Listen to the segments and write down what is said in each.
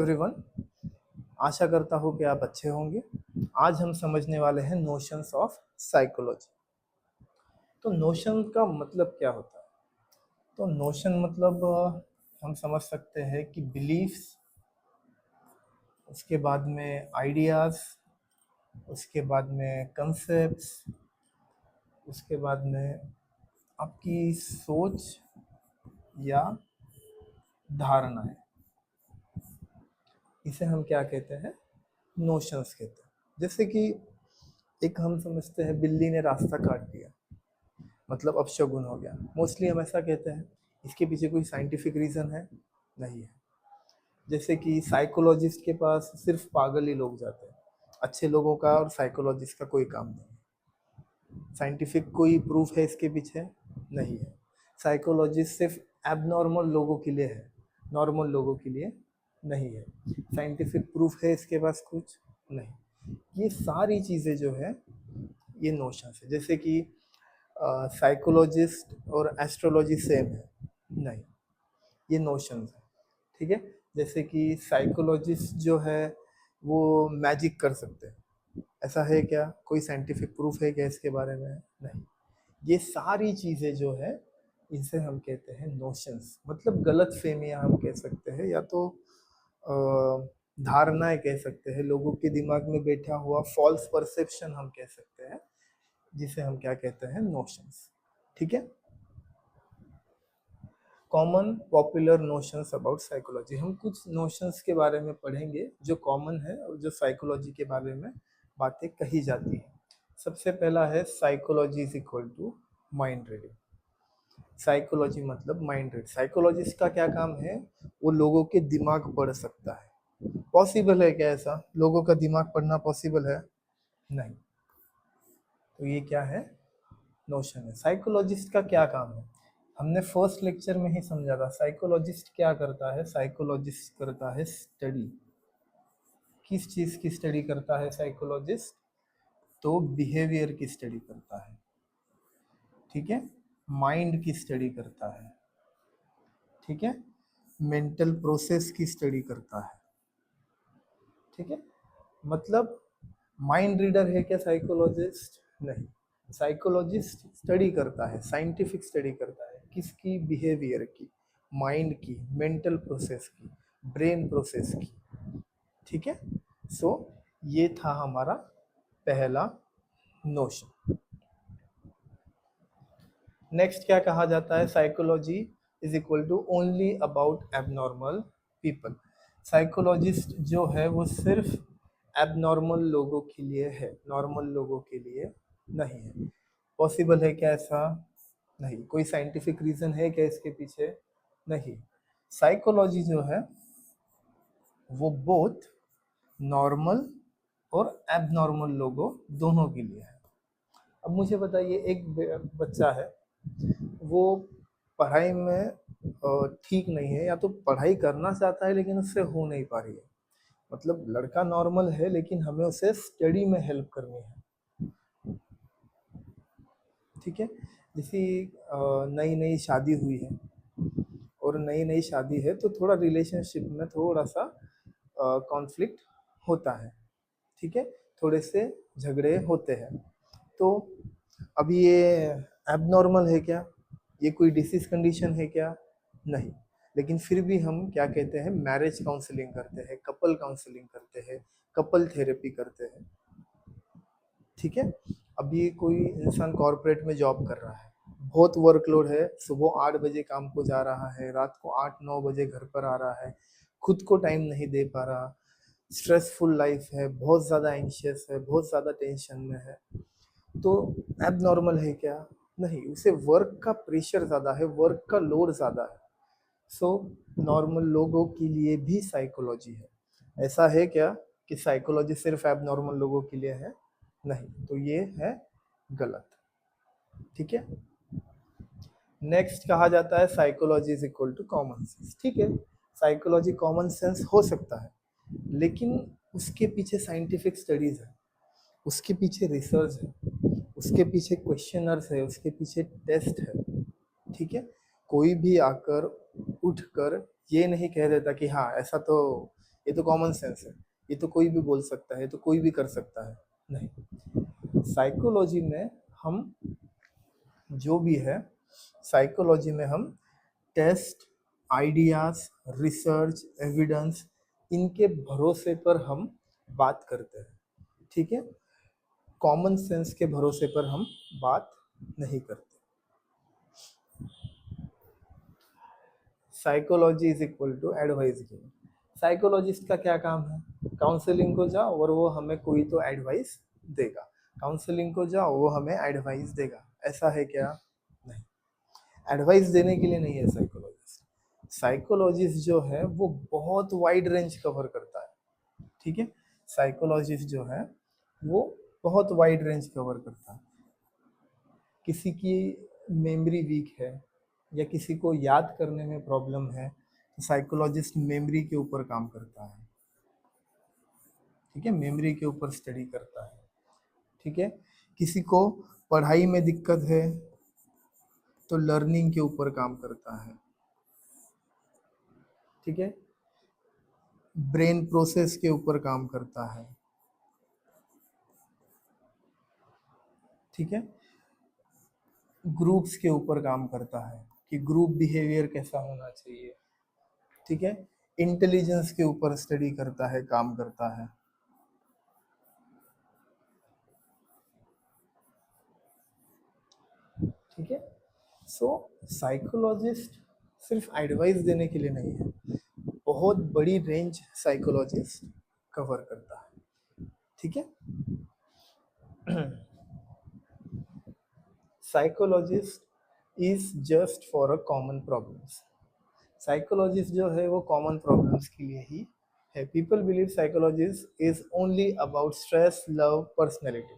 Everyone, आशा करता हूँ कि आप अच्छे होंगे। आज हम समझने वाले हैं नोशंस ऑफ साइकोलॉजी। तो नोशन का मतलब क्या होता है? तो नोशन मतलब हम समझ सकते हैं कि बिलीफ्स, उसके बाद में आइडियाज़, उसके बाद में कंसेप्ट्स, उसके बाद में आपकी सोच या धारणाएं, इसे हम क्या कहते हैं? नोशंस कहते हैं। जैसे कि एक हम समझते हैं बिल्ली ने रास्ता काट दिया, मतलब अपशगुन हो गया। मोस्टली हम ऐसा कहते हैं। इसके पीछे कोई साइंटिफिक रीज़न है? नहीं है। जैसे कि साइकोलॉजिस्ट के पास सिर्फ पागल ही लोग जाते हैं, अच्छे लोगों का और साइकोलॉजिस्ट का कोई काम नहीं। साइंटिफिक कोई प्रूफ है इसके पीछे? नहीं है। साइकोलॉजिस्ट सिर्फ एबनॉर्मल लोगों के लिए है, नॉर्मल लोगों के लिए नहीं है। साइंटिफिक प्रूफ है इसके पास कुछ? नहीं। ये सारी चीज़ें जो है ये नोशंस है। जैसे कि साइकोलॉजिस्ट और एस्ट्रोलॉजी सेम है? नहीं, ये नोशंस है। ठीक है। जैसे कि साइकोलॉजिस्ट जो है वो मैजिक कर सकते हैं, ऐसा है क्या? कोई साइंटिफिक प्रूफ है क्या इसके बारे में? नहीं। ये सारी चीज़ें जो है इनसे हम कहते हैं नोशंस, मतलब गलत फहमियाँ हम कह सकते हैं, या तो धारणाएं कह सकते हैं, लोगों के दिमाग में बैठा हुआ फॉल्स परसेप्शन हम कह सकते हैं, जिसे हम क्या कहते हैं? नोशंस। ठीक है। Common popular notions about psychology, हम कुछ नोशंस के बारे में पढ़ेंगे जो कॉमन है और जो साइकोलॉजी के बारे में बातें कही जाती हैं। सबसे पहला है psychology is equal to mind reading. Psychology मतलब माइंड रीड। साइकोलॉजिस्ट का क्या काम है? वो लोगों के दिमाग पढ़ सकता है। पॉसिबल है क्या ऐसा? लोगों का दिमाग पढ़ना पॉसिबल है? नहीं। तो ये क्या है? नोशन है। साइकोलॉजिस्ट का क्या काम है? हमने फर्स्ट लेक्चर में ही समझा था। साइकोलॉजिस्ट क्या करता है? साइकोलॉजिस्ट करता है स्टडी। किस चीज़ की स्टडी करता है साइकोलॉजिस्ट? तो बिहेवियर की स्टडी करता है। ठीक है। माइंड की स्टडी करता है। ठीक है। मेंटल प्रोसेस की स्टडी करता है। ठीक है। मतलब माइंड रीडर है क्या साइकोलॉजिस्ट? नहीं। साइकोलॉजिस्ट स्टडी करता है, साइंटिफिक स्टडी करता है। किसकी? बिहेवियर की, माइंड की, मेंटल प्रोसेस की, ब्रेन प्रोसेस की। ठीक है। सो ये था हमारा पहला नोशन। नेक्स्ट क्या कहा जाता है? Psychology is equal to only about abnormal people. Psychologist जो है वो सिर्फ एबनॉर्मल लोगों के लिए है, नॉर्मल लोगों के लिए नहीं है। पॉसिबल है क्या ऐसा? नहीं। कोई साइंटिफिक रीज़न है क्या इसके पीछे? नहीं। साइकोलॉजी जो है वो बोथ नॉर्मल और एबनॉर्मल लोगों दोनों के लिए है। अब मुझे बताइए, एक बच्चा है, वो पढ़ाई में ठीक नहीं है, या तो पढ़ाई करना चाहता है लेकिन उससे हो नहीं पा रही है। मतलब लड़का नॉर्मल है लेकिन हमें उसे स्टडी में हेल्प करनी है। ठीक है। जैसे नई नई शादी हुई है, और नई नई शादी है तो थोड़ा रिलेशनशिप में थोड़ा सा कॉन्फ्लिक्ट होता है। ठीक है। थोड़े से झगड़े होते हैं। तो अभी ये एबनॉर्मल है क्या? ये कोई डिसीज कंडीशन है क्या? नहीं। लेकिन फिर भी हम क्या कहते हैं? मैरिज काउंसलिंग करते हैं, कपल काउंसलिंग करते हैं, कपल थेरेपी करते हैं। ठीक है। अभी कोई इंसान कॉरपोरेट में जॉब कर रहा है, बहुत वर्कलोड है, सुबह 8 बजे काम को जा रहा है, रात को 8-9 बजे घर पर आ रहा है, खुद को टाइम नहीं दे पा रहा, स्ट्रेसफुल लाइफ है, बहुत ज़्यादा एंशियस है, बहुत ज़्यादा टेंशन में है। तो एब नॉर्मल है क्या? नहीं। उसे वर्क का प्रेशर ज़्यादा है, वर्क का लोड ज़्यादा है। सो नॉर्मल लोगों के लिए भी साइकोलॉजी है। ऐसा है क्या कि साइकोलॉजी सिर्फ एब नॉर्मल लोगों के लिए है? नहीं। तो ये है गलत। ठीक है। नेक्स्ट कहा जाता है psychology is equal to common sense. ठीक है। साइकोलॉजी कॉमन सेंस हो सकता है, लेकिन उसके पीछे साइंटिफिक स्टडीज है, उसके पीछे रिसर्च है, उसके पीछे क्वेश्चनर्स है, उसके पीछे टेस्ट है। ठीक है। कोई भी आकर उठकर ये नहीं कह देता कि हाँ ऐसा तो ये तो कॉमन सेंस है, ये तो कोई भी बोल सकता है, ये तो कोई भी कर सकता है। नहीं, साइकोलॉजी में हम जो भी है, साइकोलॉजी में हम टेस्ट, आइडियाज, रिसर्च, एविडेंस, इनके भरोसे पर हम बात करते हैं। ठीक है, कॉमन सेंस के भरोसे पर हम बात नहीं करते। Psychology is equal to advice giving. Psychologist का क्या काम है? काउंसलिंग को जाओ और वो हमें कोई तो एडवाइस देगा, काउंसलिंग को जाओ वो हमें एडवाइस देगा, ऐसा है क्या? नहीं, एडवाइस देने के लिए नहीं है साइकोलॉजिस्ट। साइकोलॉजिस्ट जो है वो बहुत वाइड रेंज कवर करता है। ठीक है, साइकोलॉजिस्ट जो है वो बहुत वाइड रेंज कवर करता है। किसी की मेमोरी वीक है या किसी को याद करने में प्रॉब्लम है तो साइकोलॉजिस्ट मेमोरी के ऊपर काम करता है। ठीक है, मेमोरी के ऊपर स्टडी करता है। ठीक है, किसी को पढ़ाई में दिक्कत है तो लर्निंग के ऊपर काम करता है। ठीक है, ब्रेन प्रोसेस के ऊपर काम करता है। ठीक है, ग्रुप्स के ऊपर काम करता है कि ग्रुप बिहेवियर कैसा होना चाहिए। ठीक है, इंटेलिजेंस के ऊपर स्टडी करता है, काम करता है। ठीक है, सो साइकोलॉजिस्ट सिर्फ एडवाइस देने के लिए नहीं है, बहुत बड़ी रेंज साइकोलॉजिस्ट कवर करता है। ठीक है, psychologist is just for a common problems. Psychologist जो है वो कॉमन प्रॉब्लम्स के लिए ही है। People believe psychologist is only about stress, love, personality.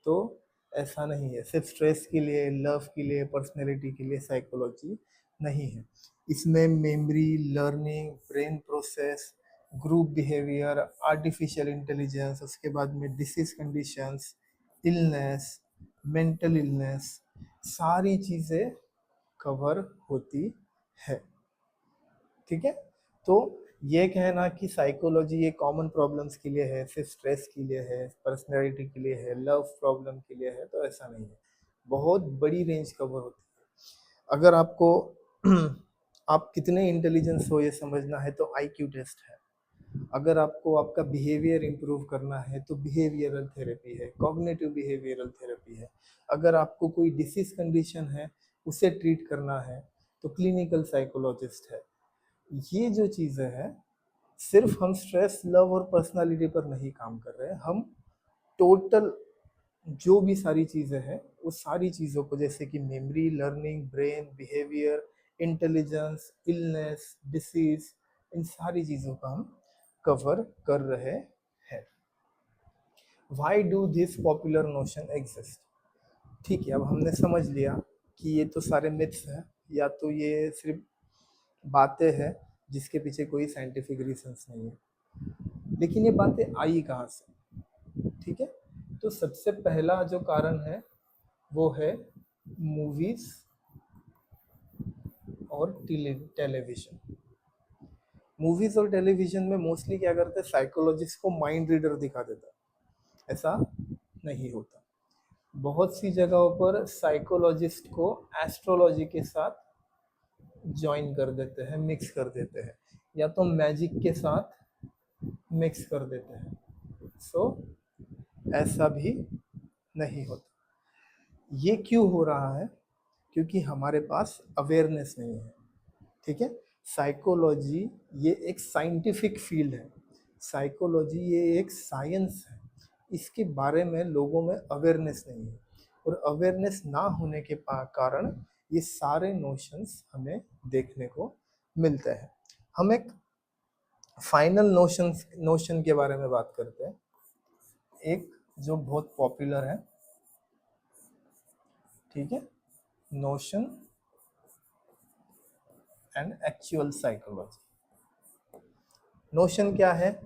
तो ऐसा नहीं है, सिर्फ स्ट्रेस के लिए, लव के लिए, पर्सनैलिटी के लिए साइकोलॉजी नहीं है। इसमें memory, learning, brain process, group behaviour, artificial intelligence, उसके बाद में disease conditions, illness, mental illness, सारी चीज़ें कवर होती है। ठीक है, तो ये कहना कि साइकोलॉजी ये कॉमन प्रॉब्लम्स के लिए है, सिर्फ स्ट्रेस के लिए है, पर्सनैलिटी के लिए है, लव प्रॉब्लम के लिए है, तो ऐसा नहीं है। बहुत बड़ी रेंज कवर होती है। अगर आपको आप कितने इंटेलिजेंस हो ये समझना है तो आईक्यू टेस्ट है। अगर आपको आपका बिहेवियर इम्प्रूव करना है तो बिहेवियरल थेरेपी है, कॉग्निटिव बिहेवियरल थेरेपी है। अगर आपको कोई डिसीज कंडीशन है उसे ट्रीट करना है तो क्लिनिकल साइकोलॉजिस्ट है। ये जो चीज़ें हैं, सिर्फ हम स्ट्रेस, लव और पर्सनालिटी पर नहीं काम कर रहे हैं, हम टोटल जो भी सारी चीज़ें हैं वो सारी चीज़ों को, जैसे कि memory, learning, brain, behaviour, intelligence, illness, disease, इन सारी चीज़ों का हम कवर कर रहे हैं। Why do this popular notion exist? ठीक है, अब हमने समझ लिया कि ये तो सारे मिथ्स हैं, या तो ये सिर्फ बातें हैं जिसके पीछे कोई साइंटिफिक रीजंस नहीं है। लेकिन ये बातें आई कहाँ से? ठीक है, तो सबसे पहला जो कारण है वो है मूवीज और टेलीविजन। मूवीज और टेलीविजन में मोस्टली क्या करते हैं, साइकोलॉजिस्ट को माइंड रीडर दिखा देता है। ऐसा नहीं होता। बहुत सी जगहों पर साइकोलॉजिस्ट को एस्ट्रोलॉजी के साथ ज्वाइन कर देते हैं, मिक्स कर देते हैं, या तो मैजिक के साथ मिक्स कर देते हैं। सो ऐसा भी नहीं होता। ये क्यों हो रहा है? क्योंकि हमारे पास अवेयरनेस नहीं है। ठीक है, साइकोलॉजी ये एक साइंटिफिक फील्ड है, साइकोलॉजी ये एक साइंस है, इसके बारे में लोगों में अवेयरनेस नहीं है, और अवेयरनेस ना होने के कारण ये सारे नोशंस हमें देखने को मिलते हैं। हम एक फाइनल नोशन के बारे में बात करते हैं, एक जो बहुत पॉपुलर है। ठीक है, notion and actual psychology. Notion क्या है?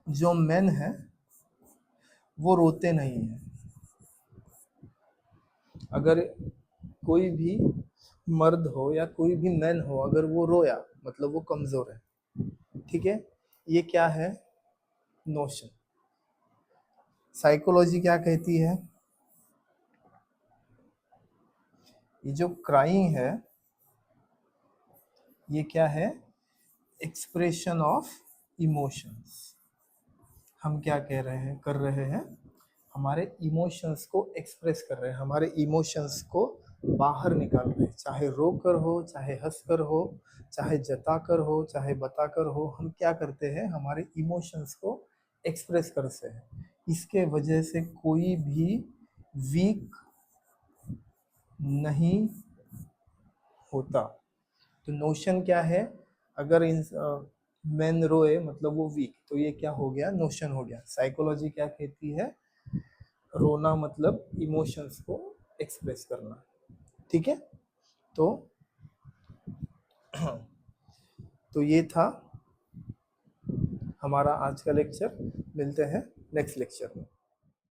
जो मेन है वो रोते नहीं है। अगर कोई भी मर्द हो या कोई भी मैन हो, अगर वो रोया मतलब वो कमजोर है। ठीक है, ये क्या है? नोशन। साइकोलॉजी क्या कहती है? ये जो क्राइंग है ये क्या है? Expression of emotions. हम क्या कह रहे हैं, कर रहे हैं, हमारे इमोशंस को एक्सप्रेस कर रहे हैं, हमारे इमोशंस को बाहर निकाल रहे हैं, चाहे रो कर हो, चाहे हंस कर हो, चाहे जता कर हो, चाहे बता कर हो। हम क्या करते हैं, हमारे इमोशंस को एक्सप्रेस करते हैं। इसके वजह से कोई भी वीक नहीं होता। तो नोशन क्या है? अगर इन मैन रोए मतलब वो वीक, तो ये क्या हो गया? नोशन हो गया। साइकोलॉजी क्या कहती है? रोना मतलब इमोशंस को एक्सप्रेस करना। ठीक है, तो तो ये था हमारा आज का लेक्चर। मिलते हैं नेक्स्ट लेक्चर में।